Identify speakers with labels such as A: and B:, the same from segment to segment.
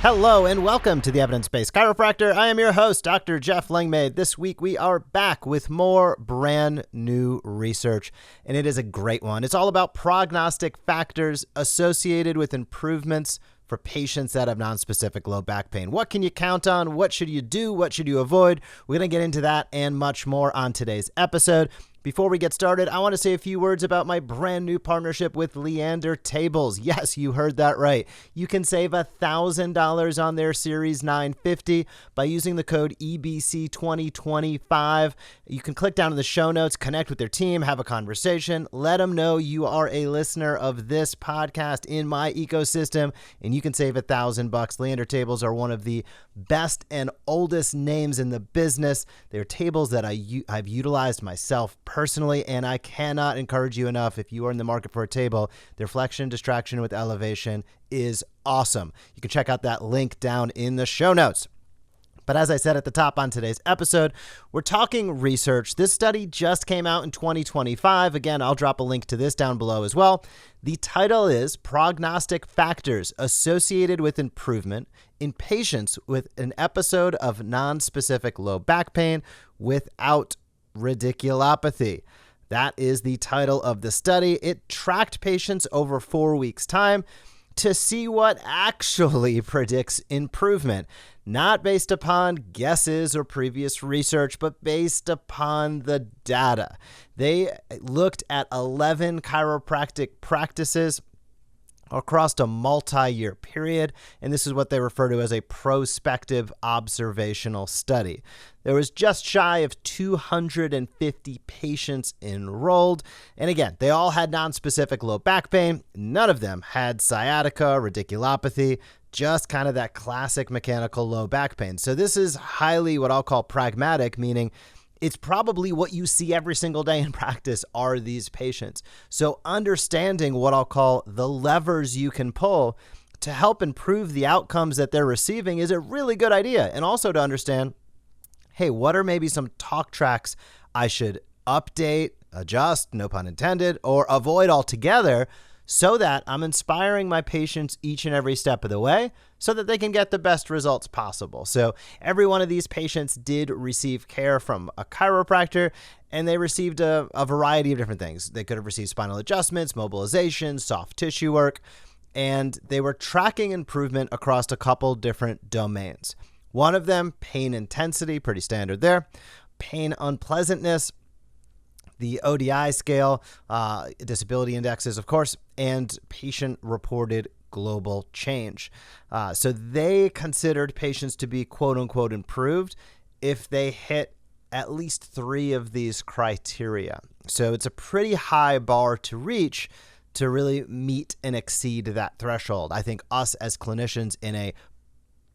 A: Hello and welcome to the Evidence-Based Chiropractor. I am your host, Dr. Jeff Langmaid. This week we are back with more brand new research, and it is a great one. It's all about prognostic factors associated with improvements for patients that have nonspecific low back pain. What can you count on? What should you do? What should you avoid? We're going to get into that and much more on today's episode. Before we get started, I want to say a few words about my brand new partnership with Leander Tables. Yes, you heard that right. You can save $1,000 on their Series 950 by using the code EBC2025. You can click down in the show notes, connect with their team, have a conversation, let them know you are a listener of this podcast in my ecosystem, and you can save $1,000. Leander Tables are one of the best and oldest names in the business. They're tables that I've utilized myself personally, and I cannot encourage you enough. If you are in the market for a table, their flexion distraction with elevation is awesome. You can check out that link down in the show notes. But as I said at the top on today's episode, we're talking research. This study just came out in 2025. Again, I'll drop a link to this down below as well. The title is Prognostic Factors Associated with Improvement in Patients with an Episode of Nonspecific Low Back Pain Without Radiculopathy. That is the title of the study. It tracked patients over 4 weeks' time to see what actually predicts improvement, not based upon guesses or previous research, but based upon the data. They looked at 11 chiropractic practices across a multi-year period, and this is what they refer to as a prospective observational study. There was just shy of 250 patients enrolled, and again, they all had nonspecific low back pain. None of them had sciatica, radiculopathy, just kind of that classic mechanical low back pain. So this is highly what I'll call pragmatic, meaning it's probably what you see every single day in practice are these patients. So understanding what I'll call the levers you can pull to help improve the outcomes that they're receiving is a really good idea. And also to understand, hey, what are maybe some talk tracks I should update, adjust, no pun intended, or avoid altogether so that I'm inspiring my patients each and every step of the way so that they can get the best results possible. So every one of these patients did receive care from a chiropractor, and they received a variety of different things. They could have received spinal adjustments, mobilization, soft tissue work, and they were tracking improvement across a couple different domains. One of them, pain intensity, pretty standard there. Pain unpleasantness, the ODI scale, disability indexes, of course, and patient-reported global change. So they considered patients to be quote-unquote improved if they hit at least 3 of these criteria. So it's a pretty high bar to reach to really meet and exceed that threshold. I think us as clinicians in a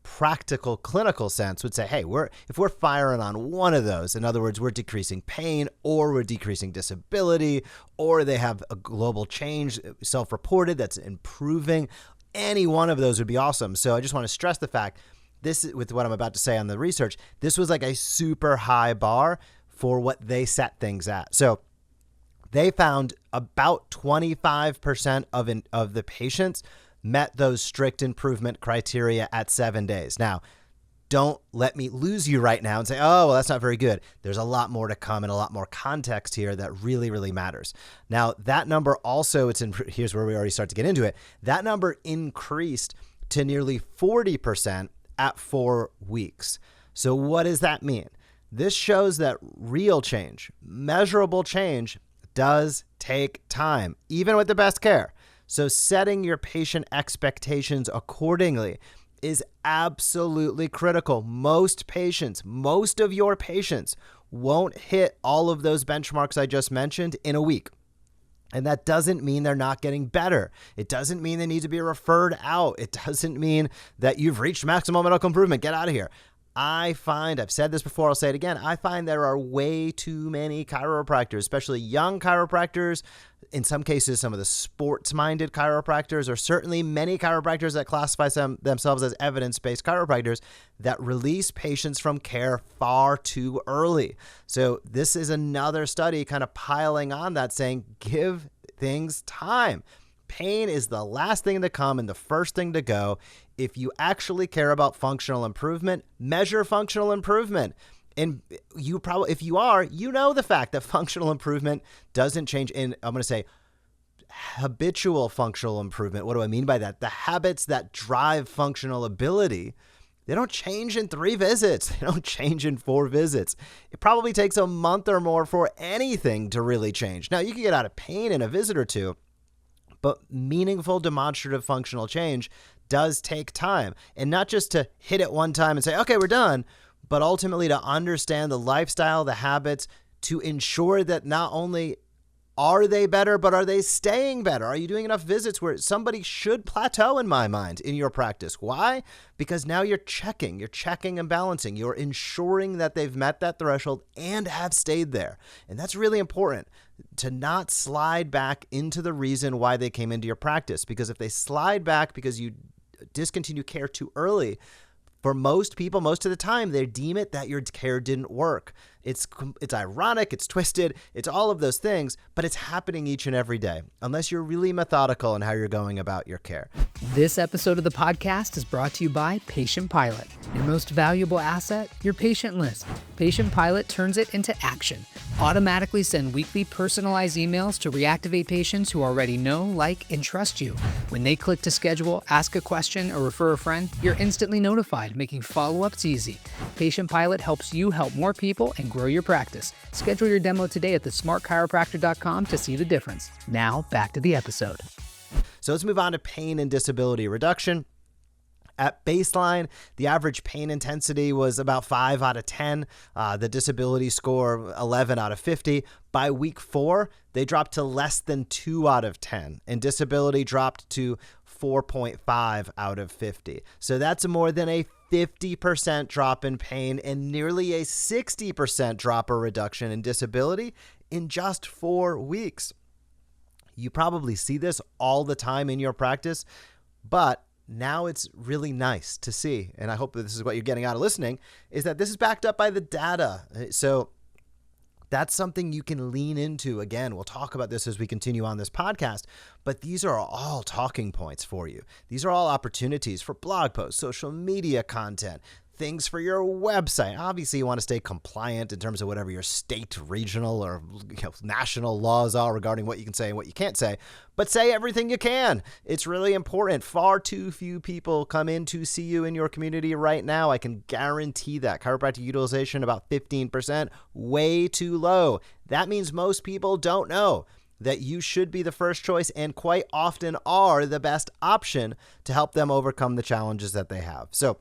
A: practical clinical sense would say, hey, if we're firing on one of those, in other words, we're decreasing pain or we're decreasing disability or they have a global change self-reported that's improving, any one of those would be awesome. So I just want to stress the fact, this with what I'm about to say on the research, this was like a super high bar for what they set things at. So they found about 25% of the patients met those strict improvement criteria at 7 days. Now, don't let me lose you right now and say, oh, well, that's not very good. There's a lot more to come and a lot more context here that really, really matters. Now, that number also, here's where we already start to get into it. That number increased to nearly 40% at 4 weeks. So what does that mean? This shows that real change, measurable change, does take time, even with the best care. So setting your patient expectations accordingly is absolutely critical. Most of your patients won't hit all of those benchmarks I just mentioned in a week. And that doesn't mean they're not getting better. It doesn't mean they need to be referred out. It doesn't mean that you've reached maximal medical improvement. Get out of here. I find, I've said this before, I'll say it again, I find there are way too many chiropractors, especially young chiropractors, in some cases, some of the sports-minded chiropractors, or certainly many chiropractors that classify themselves as evidence-based chiropractors that release patients from care far too early. So this is another study kind of piling on that, saying give things time. Pain is the last thing to come and the first thing to go. If you actually care about functional improvement, measure functional improvement. And you probably, if you are, you know the fact that functional improvement doesn't change in, I'm going to say, habitual functional improvement. What do I mean by that? The habits that drive functional ability, they don't change in 3 visits. They don't change in 4 visits. It probably takes a month or more for anything to really change. Now, you can get out of pain in a visit or 2, but meaningful demonstrative functional change does take time. And not just to hit it one time and say, okay, we're done, but ultimately to understand the lifestyle, the habits, to ensure that not only are they better, but are they staying better? Are you doing enough visits where somebody should plateau, in my mind, in your practice? Why? Because now you're checking and balancing. You're ensuring that they've met that threshold and have stayed there. And that's really important, to not slide back into the reason why they came into your practice. Because if they slide back because you discontinue care too early, for most people, most of the time, they deem it that your care didn't work. It's ironic, it's twisted, it's all of those things, but it's happening each and every day, unless you're really methodical in how you're going about your care.
B: This episode of the podcast is brought to you by Patient Pilot. Your most valuable asset, your patient list. Patient Pilot turns it into action. Automatically send weekly personalized emails to reactivate patients who already know, like, and trust you. When they click to schedule, ask a question, or refer a friend, you're instantly notified, making follow-ups easy. Patient Pilot helps you help more people and grow your practice. Schedule your demo today at thesmartchiropractor.com to see the difference. Now, back to the episode.
A: So let's move on to pain and disability reduction. At baseline, the average pain intensity was about 5 out of 10. The disability score, 11 out of 50. By week 4, they dropped to less than 2 out of 10, and disability dropped to 4.5 out of 50. So that's more than a 50% drop in pain and nearly a 60% drop or reduction in disability in just 4 weeks. You probably see this all the time in your practice, but now it's really nice to see, and I hope that this is what you're getting out of listening, is that this is backed up by the data. So that's something you can lean into. Again, we'll talk about this as we continue on this podcast, but these are all talking points for you. These are all opportunities for blog posts, social media content, things for your website. Obviously, you want to stay compliant in terms of whatever your state, regional, or national laws are regarding what you can say and what you can't say, but say everything you can. It's really important. Far too few people come in to see you in your community right now. I can guarantee that. Chiropractic utilization, about 15%, way too low. That means most people don't know that you should be the first choice and quite often are the best option to help them overcome the challenges that they have. So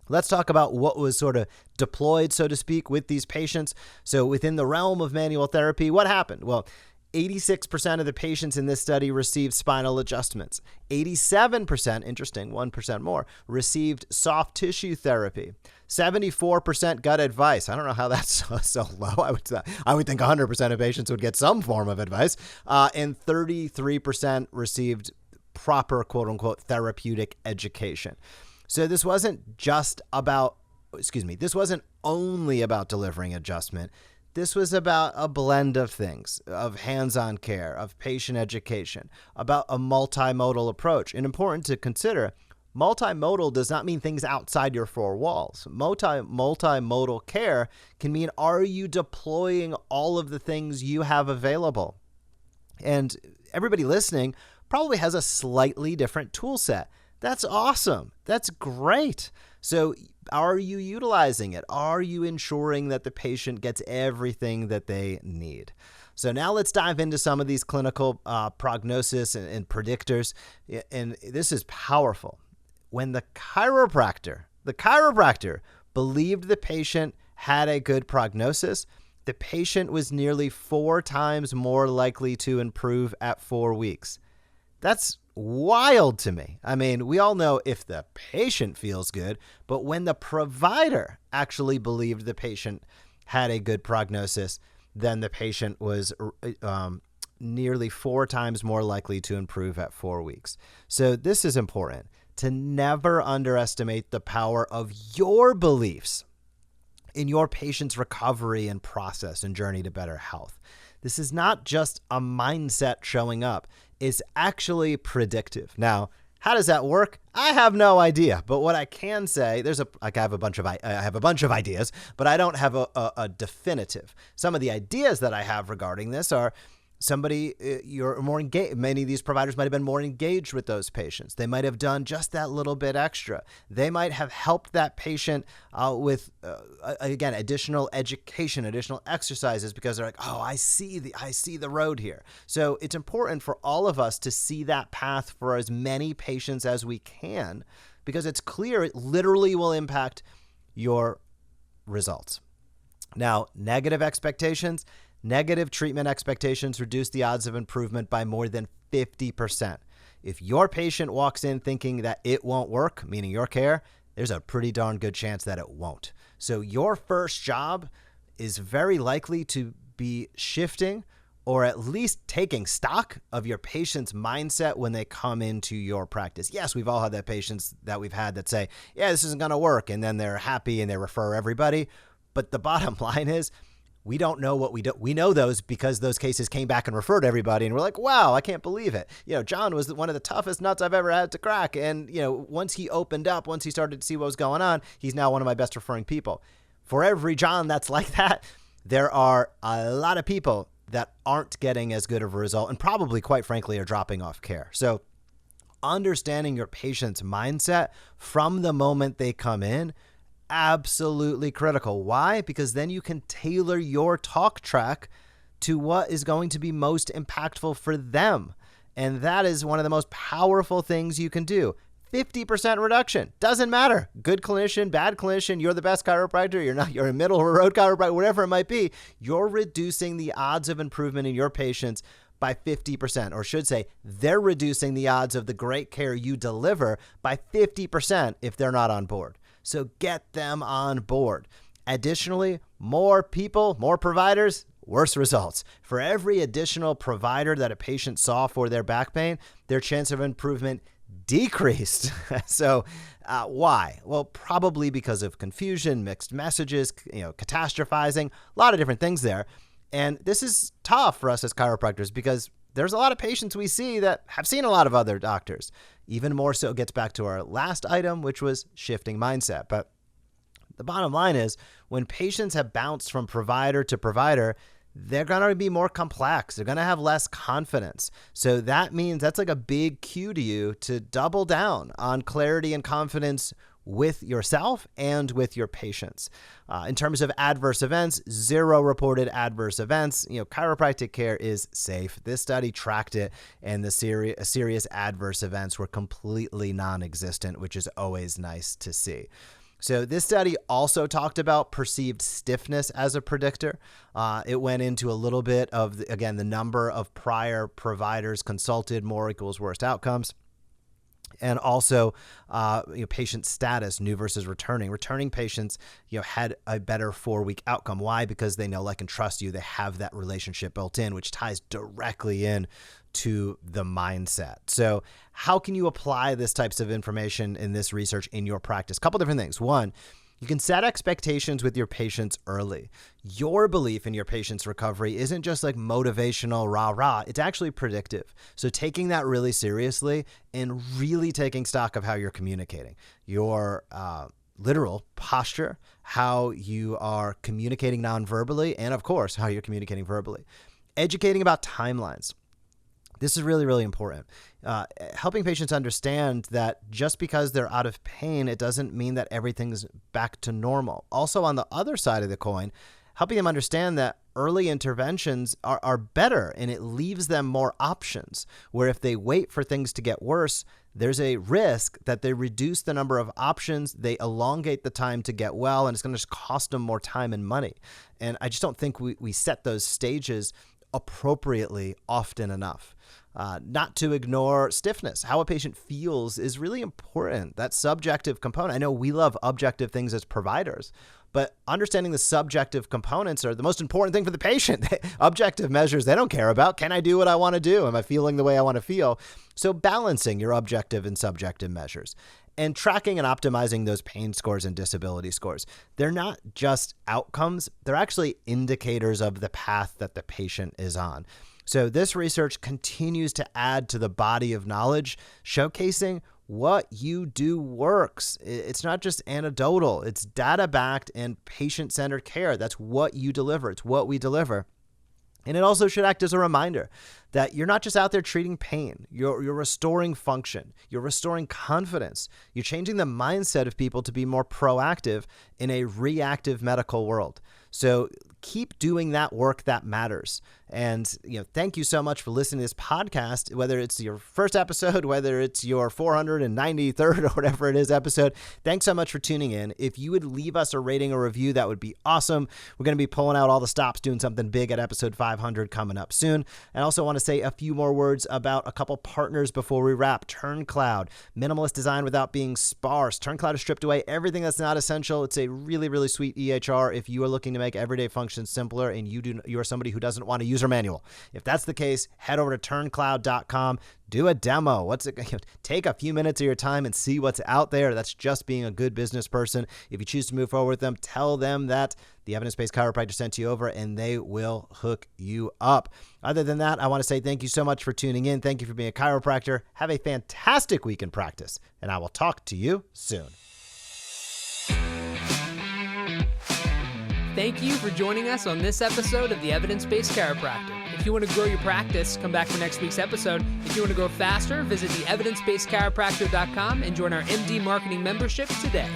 A: let's talk about what was sort of deployed, so to speak, with these patients. So within the realm of manual therapy, what happened? Well, 86% of the patients in this study received spinal adjustments. 87%, interesting, 1% more, received soft tissue therapy. 74% got advice. I don't know how that's so low. I would think 100% of patients would get some form of advice. And 33% received proper, quote unquote, therapeutic education. So this wasn't only about delivering adjustment. This was about a blend of things, of hands-on care, of patient education, about a multimodal approach. And important to consider, multimodal does not mean things outside your 4 walls. Multimodal care can mean, are you deploying all of the things you have available? And everybody listening probably has a slightly different tool set. That's awesome. That's great. So are you utilizing it? Are you ensuring that the patient gets everything that they need? So now let's dive into some of these clinical prognosis and predictors. And this is powerful. When the chiropractor believed the patient had a good prognosis, the patient was nearly 4 times more likely to improve at 4 weeks. That's wild to me. I mean, we all know if the patient feels good, but when the provider actually believed the patient had a good prognosis, then the patient was nearly 4 times more likely to improve at 4 weeks. So this is important, to never underestimate the power of your beliefs in your patient's recovery and process and journey to better health. This is not just a mindset showing up. is actually predictive. Now, how does that work? I have no idea, but what I can say, I have a bunch of ideas, but I don't have a definitive. Some of the ideas that I have regarding this are you're more engaged. Many of these providers might have been more engaged with those patients. They might have done just that little bit extra. They might have helped that patient with, again, additional education, additional exercises, because they're like, oh, I see the road here. So it's important for all of us to see that path for as many patients as we can, because it's clear it literally will impact your results. Now, negative treatment expectations reduce the odds of improvement by more than 50%. If your patient walks in thinking that it won't work, meaning your care, there's a pretty darn good chance that it won't. So your first job is very likely to be shifting or at least taking stock of your patient's mindset when they come into your practice. Yes, we've all had that patients that we've had that say, yeah, this isn't going to work, and then they're happy and they refer everybody. But the bottom line is, we don't know what we do. We know those because those cases came back and referred everybody, and we're like, wow, I can't believe it. John was one of the toughest nuts I've ever had to crack. And, once he opened up, once he started to see what was going on, he's now one of my best referring people. For every John that's like that, there are a lot of people that aren't getting as good of a result and probably, quite frankly, are dropping off care. So understanding your patient's mindset from the moment they come in, absolutely critical. Why? Because then you can tailor your talk track to what is going to be most impactful for them. And that is one of the most powerful things you can do. 50% reduction. Doesn't matter. Good clinician, bad clinician, you're the best chiropractor, you're a middle road chiropractor, whatever it might be. You're reducing the odds of improvement in your patients by 50%, or should say, they're reducing the odds of the great care you deliver by 50% if they're not on board. So get them on board. Additionally, more people, more providers, worse results. For every additional provider that a patient saw for their back pain, their chance of improvement decreased. So why? Well, probably because of confusion, mixed messages, catastrophizing, a lot of different things there. And this is tough for us as chiropractors because there's a lot of patients we see that have seen a lot of other doctors. Even more so, it gets back to our last item, which was shifting mindset. But the bottom line is, when patients have bounced from provider to provider, they're going to be more complex. They're going to have less confidence. So that means that's like a big cue to you to double down on clarity and confidence with yourself and with your patients. In terms of adverse events, 0 reported adverse events. Chiropractic care is safe. This study tracked it, and the serious adverse events were completely non-existent, which is always nice to see. So this study also talked about perceived stiffness as a predictor. It went into a little bit of, the number of prior providers consulted, more equals worst outcomes. And also, patient status, new versus returning. Returning patients, had a better 4-week outcome. Why? Because they know, like, and trust you. They have that relationship built in, which ties directly in to the mindset. So how can you apply this types of information in this research in your practice? A couple different things. One, you can set expectations with your patients early. Your belief in your patient's recovery isn't just like motivational rah-rah. It's actually predictive. So taking that really seriously and really taking stock of how you're communicating. Your literal posture, how you are communicating non-verbally, and of course, how you're communicating verbally. Educating about timelines. This is really, really important. Helping patients understand that just because they're out of pain, it doesn't mean that everything's back to normal. Also, on the other side of the coin, helping them understand that early interventions are better, and it leaves them more options, where if they wait for things to get worse, there's a risk that they reduce the number of options, they elongate the time to get well, and it's going to just cost them more time and money. And I just don't think we set those stages appropriately often enough. Not to ignore stiffness. How a patient feels is really important. That subjective component. I know we love objective things as providers, But understanding the subjective components are the most important thing for the patient. Objective measures they don't care about. Can I do what I want to do? Am I feeling the way I want to feel? So balancing your objective and subjective measures and tracking and optimizing those pain scores and disability scores. They're not just outcomes. They're actually indicators of the path that the patient is on. So this research continues to add to the body of knowledge, showcasing what you do works. It's not just anecdotal. It's data-backed and patient-centered care. That's what you deliver. It's what we deliver. And it also should act as a reminder that you're not just out there treating pain. You're restoring function. You're restoring confidence. You're changing the mindset of people to be more proactive in a reactive medical world. So keep doing that work that matters. And, thank you so much for listening to this podcast, whether it's your first episode, whether it's your 493rd or whatever it is episode. Thanks so much for tuning in. If you would leave us a rating or review, that would be awesome. We're going to be pulling out all the stops, doing something big at episode 500 coming up soon. I also want to say a few more words about a couple partners before we wrap. TurnCloud, minimalist design without being sparse. TurnCloud has stripped away everything that's not essential. It's a really, really sweet EHR if you are looking to make everyday functions simpler and you are somebody who doesn't want a user manual. If that's the case, head over to turncloud.com. Do a demo. Take a few minutes of your time and see what's out there. That's just being a good business person. If you choose to move forward with them, tell them that the evidence-based chiropractor sent you over and they will hook you up. Other than that, I want to say thank you so much for tuning in. Thank you for being a chiropractor. Have a fantastic week in practice, and I will talk to you soon.
B: Thank you for joining us on this episode of the Evidence-Based Chiropractor. If you want to grow your practice, come back for next week's episode. If you want to grow faster, visit the evidencebasedchiropractor.com and join our MD Marketing membership today.